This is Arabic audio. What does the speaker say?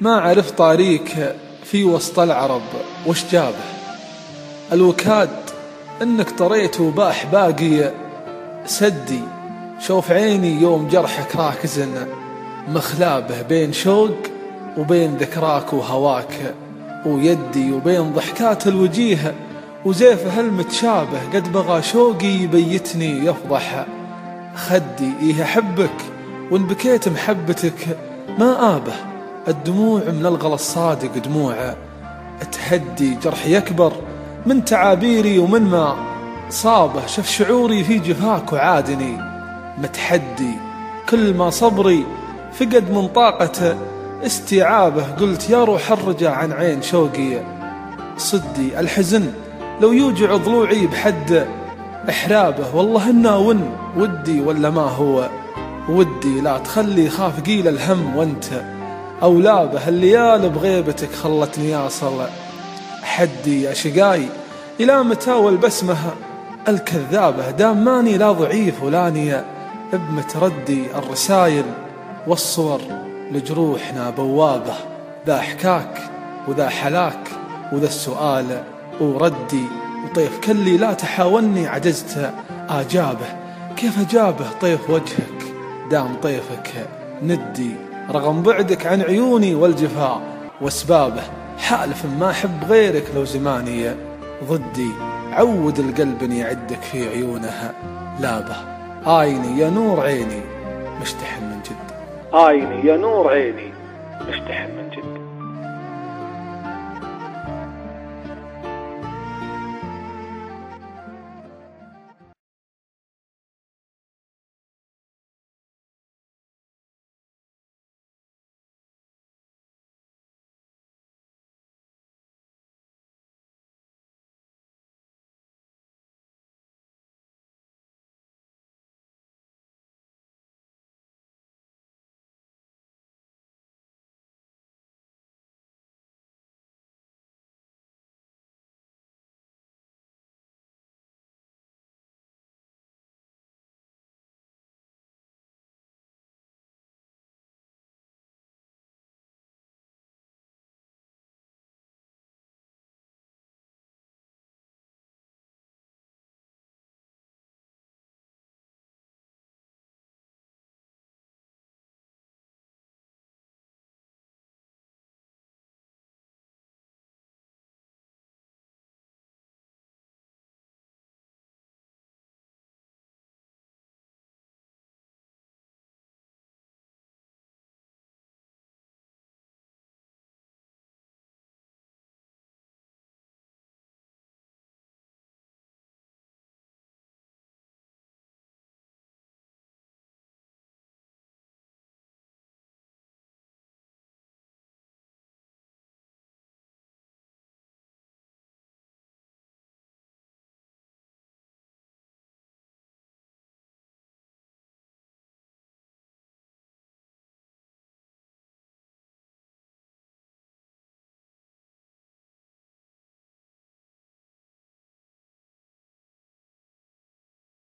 ما عرف طاريك في وسط العرب وش جابه. الوكاد انك طريت وباح باقي سدي. شوف عيني يوم جرحك راكز مخلابه بين شوق وبين ذكراك وهواك، ويدي وبين ضحكات الوجيه وزيفه المتشابه. قد بغى شوقي يبيتني يفضح خدي. إيه أحبك وإن بكيت محبتك ما آبه. الدموع من الغلا الصادق دموع تهدي. جرحي يكبر من تعابيري ومن ما صابه. شف شعوري في جفاك وعادني متحدي. كل ما صبري فقد من طاقة استيعابه. قلت يا روح الرجع عن عين شوقي صدي. الحزن لو يوجع ضلوعي بحد إحرابه. والله إنا ودي ولا ما هو ودي. لا تخلي خاف قيل الهم وانت أولابه. الليال بغيبتك خلتني أصل حدي. يا شقاي إلى متى والبسمة الكذابة. دام ماني لا ضعيف ولاني بمتردي. الرسايل والصور لجروحنا بوابة. ذا حكاك وذا حلاك وذا السؤال وردي. وطيف كلي لا تحاولني عجزت آجابه. كيف أجابه طيف وجهك دام طيفك ندي. رغم بعدك عن عيوني والجفاء واسبابه. حالف ما أحب غيرك لو زماني ضدي. عود القلب أن يعدك في عيونها لابه. آيني يا نور عيني مشتحن من جد. آيني يا نور عيني مشتحن من جد.